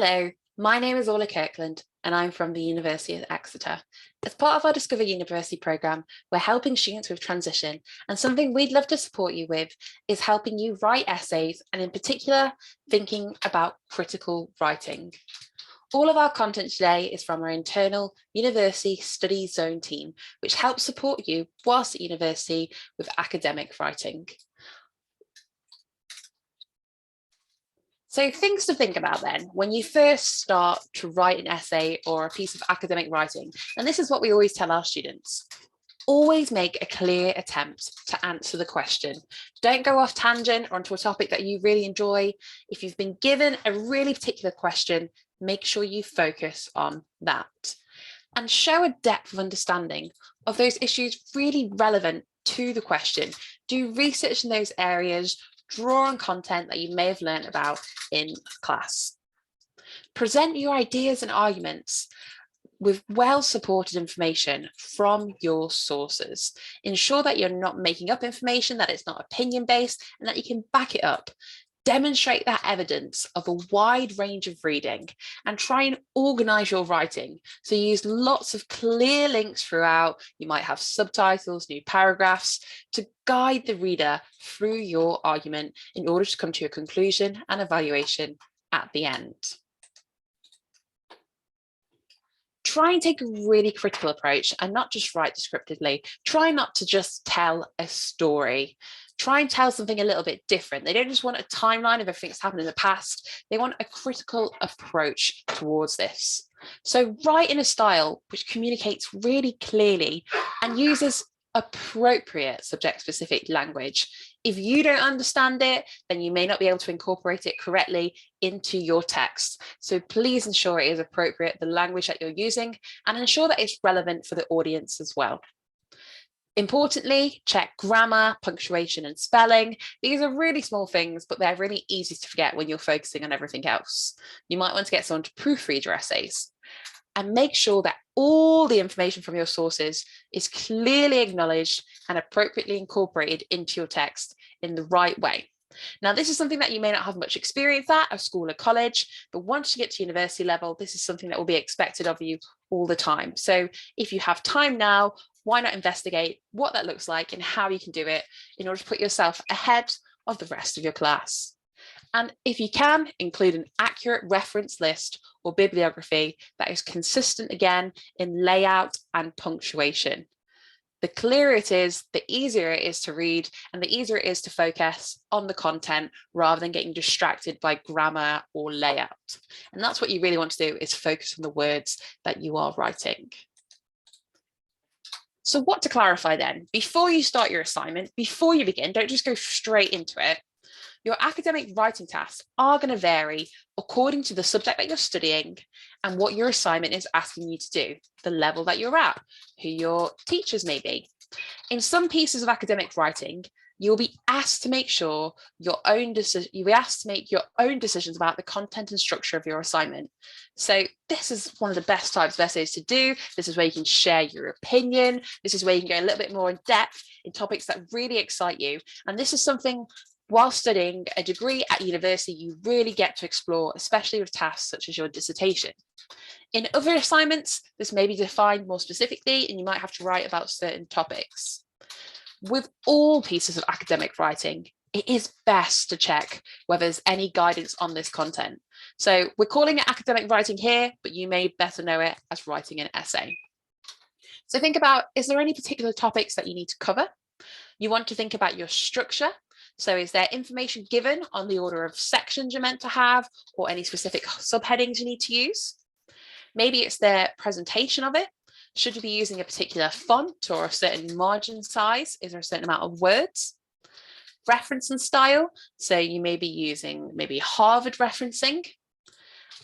Hello, my name is Orla Kirkland and I'm from the University of Exeter. As part of our Discover University programme, we're helping students with transition, and something we'd love to support you with is helping you write essays, and in particular, thinking about critical writing. All of our content today is from our internal University Studies Zone team, which helps support you whilst at university with academic writing. So things to think about then, when you first start to write an essay or a piece of academic writing, and this is what we always tell our students, always make a clear attempt to answer the question. Don't go off tangent or onto a topic that you really enjoy. If you've been given a really particular question, make sure you focus on that and show a depth of understanding of those issues really relevant to the question. Do research in those areas, draw on content that you may have learned about in class. Present your ideas and arguments with well-supported information from your sources. Ensure that you're not making up information, that it's not opinion-based, and that you can back it up. Demonstrate that evidence of a wide range of reading and try and organise your writing. So use lots of clear links throughout. You might have subtitles, new paragraphs to guide the reader through your argument in order to come to a conclusion and evaluation at the end. Try and take a really critical approach and not just write descriptively. Try not to just tell a story. Try and tell something a little bit different. They don't just want a timeline of everything that's happened in the past. They want a critical approach towards this. So write in a style which communicates really clearly and uses appropriate subject-specific language. If you don't understand it, then you may not be able to incorporate it correctly into your text. So please ensure it is appropriate, the language that you're using, and ensure that it's relevant for the audience as well. Importantly, check grammar, punctuation, and spelling. These are really small things, but they're really easy to forget when you're focusing on everything else. You might want to get someone to proofread your essays. And make sure that all the information from your sources is clearly acknowledged and appropriately incorporated into your text in the right way. Now, this is something that you may not have much experience at school or college, but once you get to university level, this is something that will be expected of you all the time. So if you have time now, why not investigate what that looks like and how you can do it in order to put yourself ahead of the rest of your class. And if you can, include an accurate reference list or bibliography that is consistent again in layout and punctuation. The clearer it is, the easier it is to read and the easier it is to focus on the content rather than getting distracted by grammar or layout. And that's what you really want to do, is focus on the words that you are writing. So what to clarify then? Before you start your assignment, before you begin, don't just go straight into it. Your academic writing tasks are going to vary according to the subject that you're studying and what your assignment is asking you to do, the level that you're at, who your teachers may be. In some pieces of academic writing, you'll be asked to make sure you'll be asked to make your own decisions about the content and structure of your assignment. So this is one of the best types of essays to do. This is where you can share your opinion. This is where you can go a little bit more in depth in topics that really excite you. And this is something, while studying a degree at university, you really get to explore, especially with tasks such as your dissertation. In other assignments, this may be defined more specifically, and you might have to write about certain topics. With all pieces of academic writing, it is best to check whether there's any guidance on this content. So we're calling it academic writing here, but you may better know it as writing an essay. So think about, is there any particular topics that you need to cover? You want to think about your structure. So is there information given on the order of sections you're meant to have, or any specific subheadings you need to use? Maybe it's the presentation of it. Should you be using a particular font or a certain margin size? Is there a certain amount of words? Reference and style. So you may be using maybe Harvard referencing.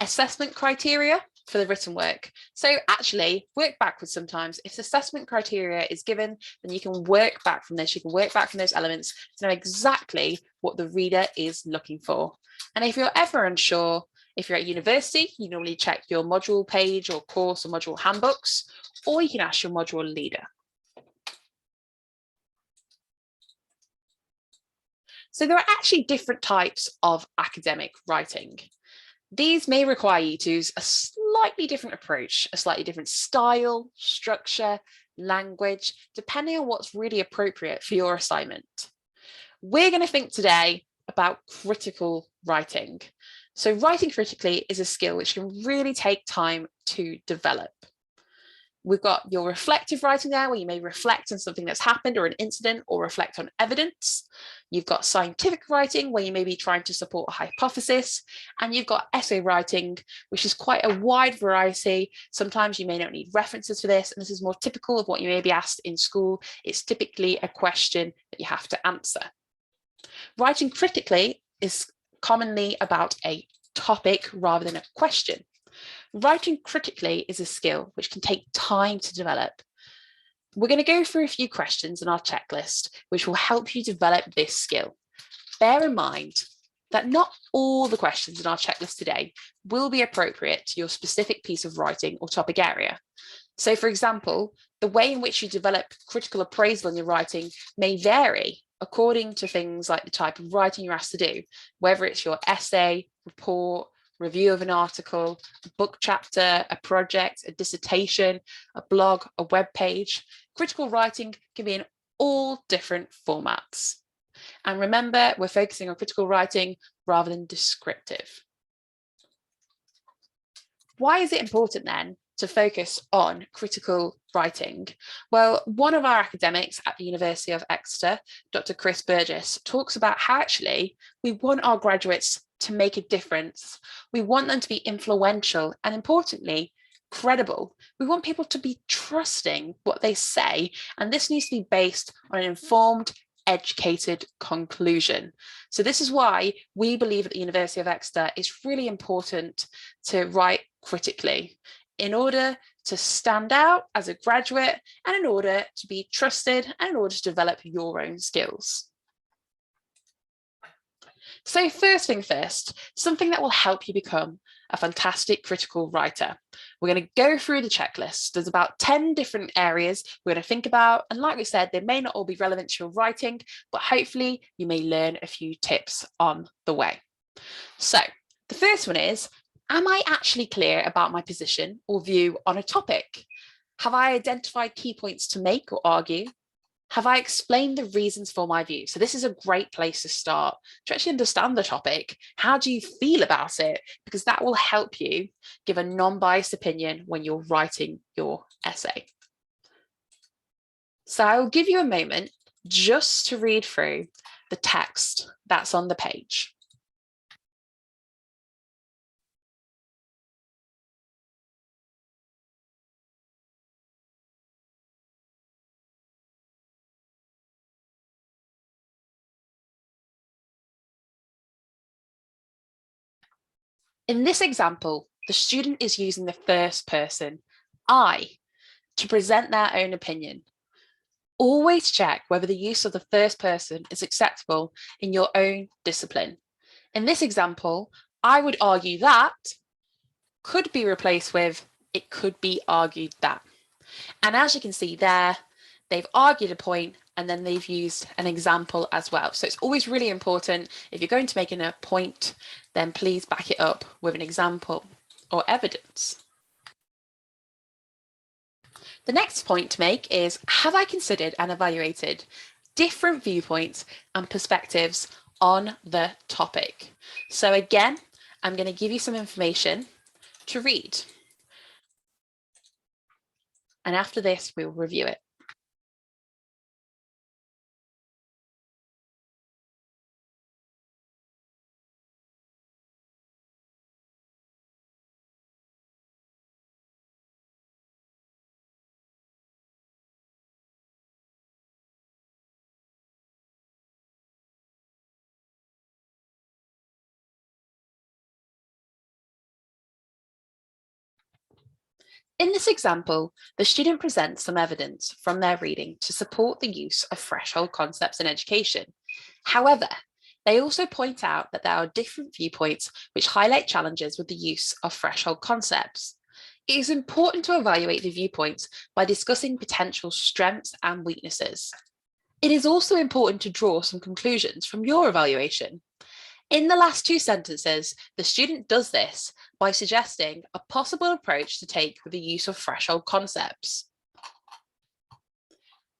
Assessment criteria for the written work. So actually work backwards sometimes. If assessment criteria is given, then you can work back from this. You can work back from those elements to know exactly what the reader is looking for. And if you're ever unsure, if you're at university, you normally check your module page or course or module handbooks, or you can ask your module leader. So there are actually different types of academic writing. These may require you to use a slightly different approach, a slightly different style, structure, language, depending on what's really appropriate for your assignment. We're going to think today about critical writing. So writing critically is a skill which can really take time to develop. We've got your reflective writing there, where you may reflect on something that's happened or an incident, or reflect on evidence. You've got scientific writing, where you may be trying to support a hypothesis. And you've got essay writing, which is quite a wide variety. Sometimes you may not need references for this, and this is more typical of what you may be asked in school. It's typically a question that you have to answer. Writing critically is commonly about a topic rather than a question. Writing critically is a skill which can take time to develop. We're going to go through a few questions in our checklist, which will help you develop this skill. Bear in mind that not all the questions in our checklist today will be appropriate to your specific piece of writing or topic area. So, for example, the way in which you develop critical appraisal in your writing may vary according to things like the type of writing you're asked to do, whether it's your essay, report, review of an article, a book chapter, a project, a dissertation, a blog, a web page. Critical writing can be in all different formats. And remember, we're focusing on critical writing rather than descriptive. Why is it important then to focus on critical writing? Well, one of our academics at the University of Exeter, Dr. Chris Burgess, talks about how actually we want our graduates to make a difference. We want them to be influential and, importantly, credible. We want people to be trusting what they say, and this needs to be based on an informed, educated conclusion. So this is why we believe at the University of Exeter it's really important to write critically in order to stand out as a graduate and in order to be trusted and in order to develop your own skills. So first thing first, something that will help you become a fantastic critical writer. We're going to go through the checklist. There's about 10 different areas we're going to think about. And like we said, they may not all be relevant to your writing, but hopefully you may learn a few tips on the way. So the first one is, am I actually clear about my position or view on a topic? Have I identified key points to make or argue? Have I explained the reasons for my view? So this is a great place to start to actually understand the topic. How do you feel about it? Because that will help you give a non-biased opinion when you're writing your essay. So I'll give you a moment just to read through the text that's on the page. In this example, the student is using the first person, I, to present their own opinion. Always check whether the use of the first person is acceptable in your own discipline. In this example, I would argue that could be replaced with it could be argued that. And as you can see there, they've argued a point and then they've used an example as well. So it's always really important, if you're going to make a point, then please back it up with an example or evidence. The next point to make is, have I considered and evaluated different viewpoints and perspectives on the topic? So again, I'm going to give you some information to read. And after this, we'll review it. In this example, the student presents some evidence from their reading to support the use of threshold concepts in education. However, they also point out that there are different viewpoints which highlight challenges with the use of threshold concepts. It is important to evaluate the viewpoints by discussing potential strengths and weaknesses. It is also important to draw some conclusions from your evaluation. In the last two sentences, the student does this by suggesting a possible approach to take with the use of threshold concepts.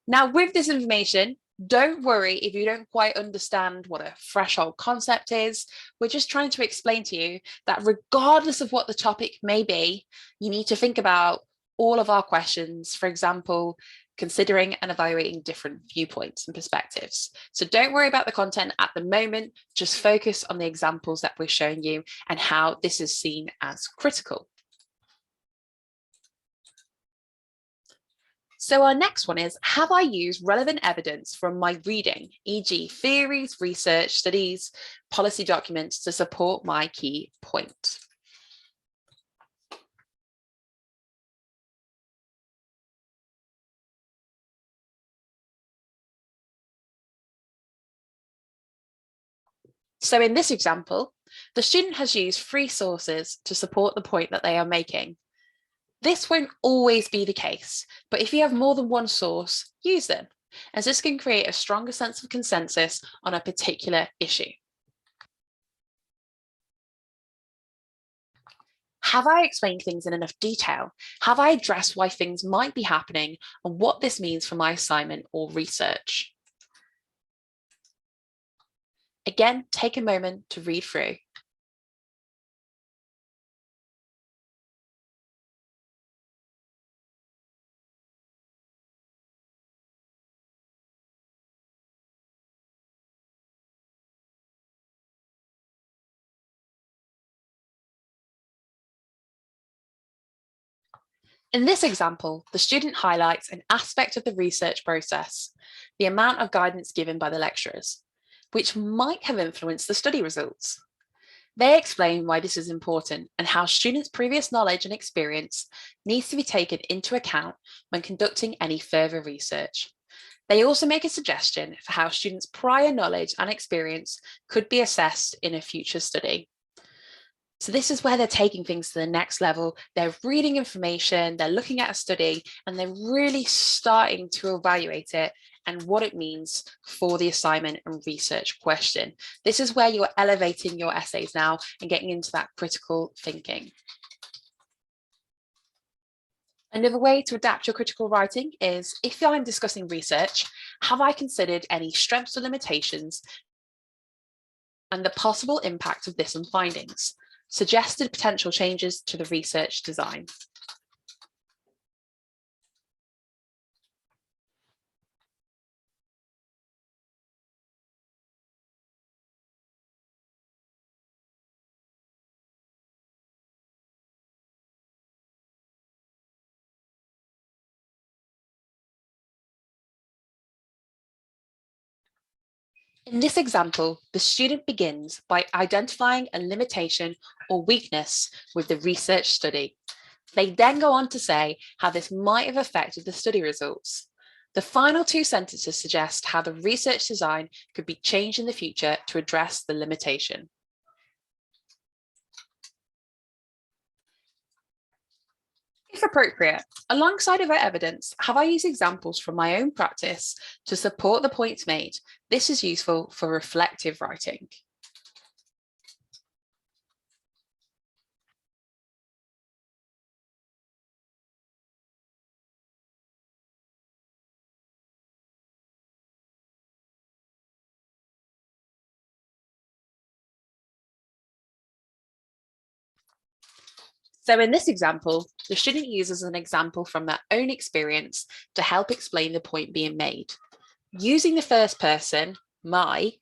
Now, with this information, don't worry if you don't quite understand what a threshold concept is. We're just trying to explain to you that regardless of what the topic may be, you need to think about all of our questions, for example, considering and evaluating different viewpoints and perspectives. So don't worry about the content at the moment, just focus on the examples that we're showing you and how this is seen as critical. So our next one is, have I used relevant evidence from my reading, e.g. theories, research, studies, policy documents to support my key point? So in this example, the student has used 3 sources to support the point that they are making. This won't always be the case, but if you have more than one source, use them, as this can create a stronger sense of consensus on a particular issue. Have I explained things in enough detail? Have I addressed why things might be happening and what this means for my assignment or research? Again, take a moment to read through. In this example, the student highlights an aspect of the research process, the amount of guidance given by the lecturers, which might have influenced the study results. They explain why this is important and how students' previous knowledge and experience needs to be taken into account when conducting any further research. They also make a suggestion for how students' prior knowledge and experience could be assessed in a future study. So this is where they're taking things to the next level. They're reading information, they're looking at a study, and they're really starting to evaluate it and what it means for the assignment and research question. This is where you're elevating your essays now and getting into that critical thinking. Another way to adapt your critical writing is, if I'm discussing research, have I considered any strengths or limitations and the possible impact of this on findings? Suggested potential changes to the research design. In this example, the student begins by identifying a limitation or weakness with the research study. They then go on to say how this might have affected the study results. The final 2 sentences suggest how the research design could be changed in the future to address the limitation. If appropriate, alongside of our evidence, have I used examples from my own practice to support the points made? This is useful for reflective writing. So in this example, the student uses an example from their own experience to help explain the point being made. Using the first person, my,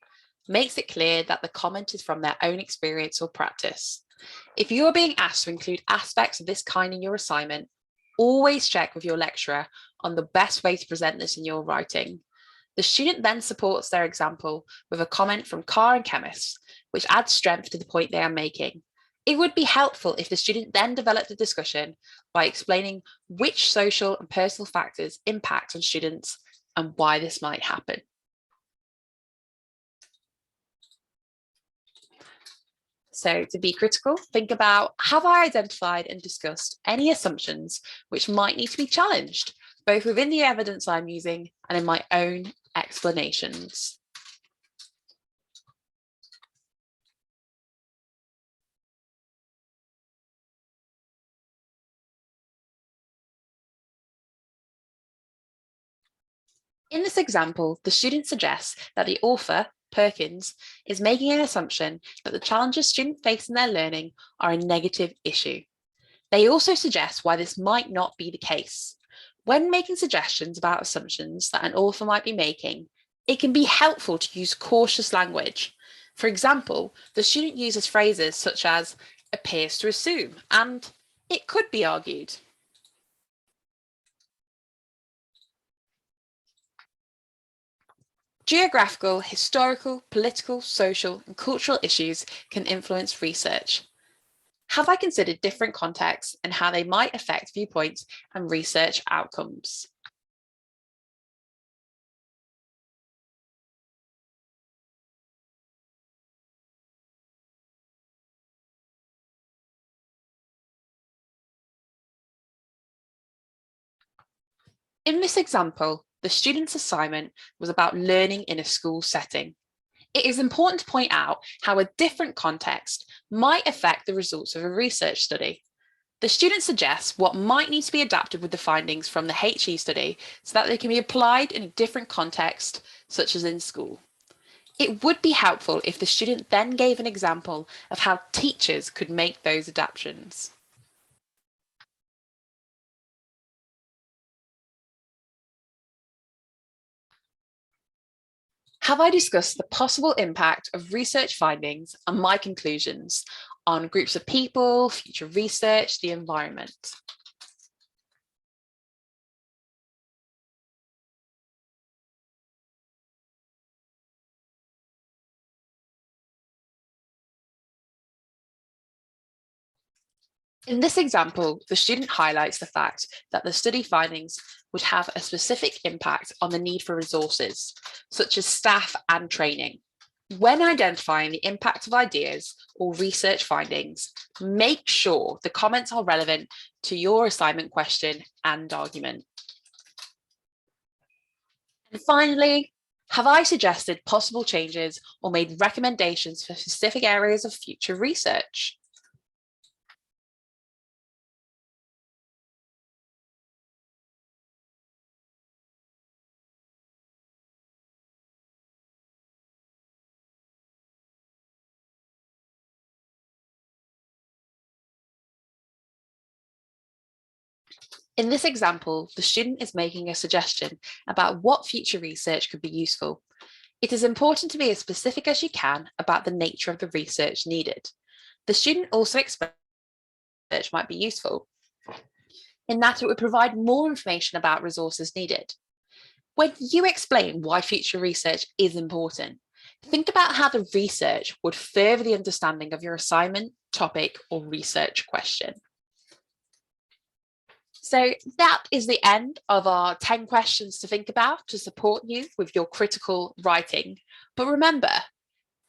makes it clear that the comment is from their own experience or practice. If you are being asked to include aspects of this kind in your assignment, always check with your lecturer on the best way to present this in your writing. The student then supports their example with a comment from car and chemists, which adds strength to the point they are making. It would be helpful if the student then developed a discussion by explaining which social and personal factors impact on students and why this might happen. So to be critical, think about, have I identified and discussed any assumptions which might need to be challenged, both within the evidence I'm using and in my own explanations? In this example, the student suggests that the author, Perkins, is making an assumption that the challenges students face in their learning are a negative issue. They also suggest why this might not be the case. When making suggestions about assumptions that an author might be making, it can be helpful to use cautious language. For example, the student uses phrases such as appears to assume and it could be argued. Geographical, historical, political, social, and cultural issues can influence research. Have I considered different contexts and how they might affect viewpoints and research outcomes? In this example, the student's assignment was about learning in a school setting. It is important to point out how a different context might affect the results of a research study. The student suggests what might need to be adapted with the findings from the HE study so that they can be applied in a different context, such as in school. It would be helpful if the student then gave an example of how teachers could make those adaptations. Have I discussed the possible impact of research findings and my conclusions on groups of people, future research, the environment? In this example, the student highlights the fact that the study findings would have a specific impact on the need for resources, such as staff and training. When identifying the impact of ideas or research findings, make sure the comments are relevant to your assignment question and argument. And finally, have I suggested possible changes or made recommendations for specific areas of future research? In this example, the student is making a suggestion about what future research could be useful. It is important to be as specific as you can about the nature of the research needed. The student also expressed research might be useful in that it would provide more information about resources needed. When you explain why future research is important, think about how the research would further the understanding of your assignment, topic, or research question. So that is the end of our 10 questions to think about to support you with your critical writing. But remember,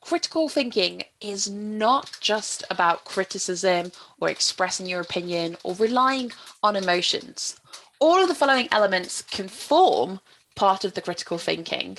critical thinking is not just about criticism or expressing your opinion or relying on emotions. All of the following elements can form part of the critical thinking.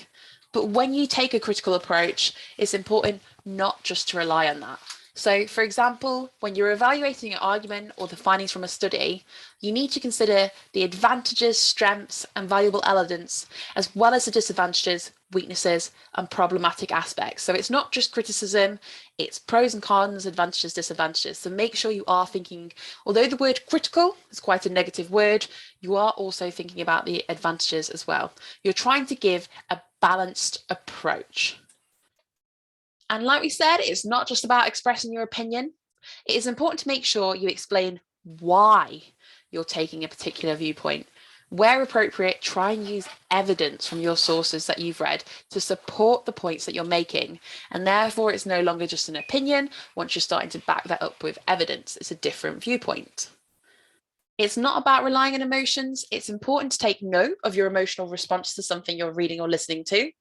But when you take a critical approach, it's important not just to rely on that. So, for example, when you're evaluating an argument or the findings from a study, you need to consider the advantages, strengths, and valuable evidence, as well as the disadvantages, weaknesses, and problematic aspects. So it's not just criticism, it's pros and cons, advantages, disadvantages. So make sure you are thinking, although the word critical is quite a negative word, you are also thinking about the advantages as well. You're trying to give a balanced approach. And like we said, it's not just about expressing your opinion. It is important to make sure you explain why you're taking a particular viewpoint. Where appropriate, try and use evidence from your sources that you've read to support the points that you're making. And therefore, it's no longer just an opinion. Once you're starting to back that up with evidence, it's a different viewpoint. It's not about relying on emotions. It's important to take note of your emotional response to something you're reading or listening to.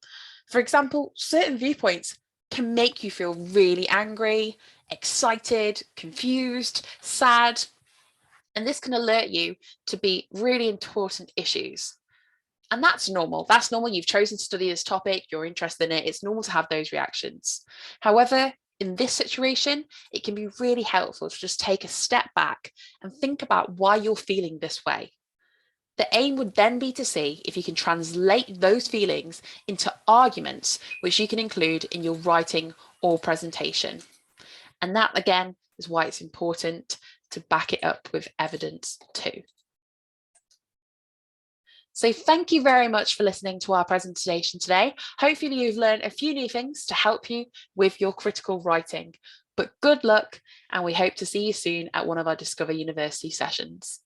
For example, certain viewpoints can make you feel really angry, excited, confused, sad, and this can alert you to be really important issues. And that's normal. That's normal. You've chosen to study this topic, you're interested in it. It's normal to have those reactions. However, in this situation, it can be really helpful to just take a step back and think about why you're feeling this way. The aim would then be to see if you can translate those feelings into arguments, which you can include in your writing or presentation. And that, again, is why it's important to back it up with evidence too. So thank you very much for listening to our presentation today. Hopefully you've learned a few new things to help you with your critical writing. But good luck, and we hope to see you soon at one of our Discover University sessions.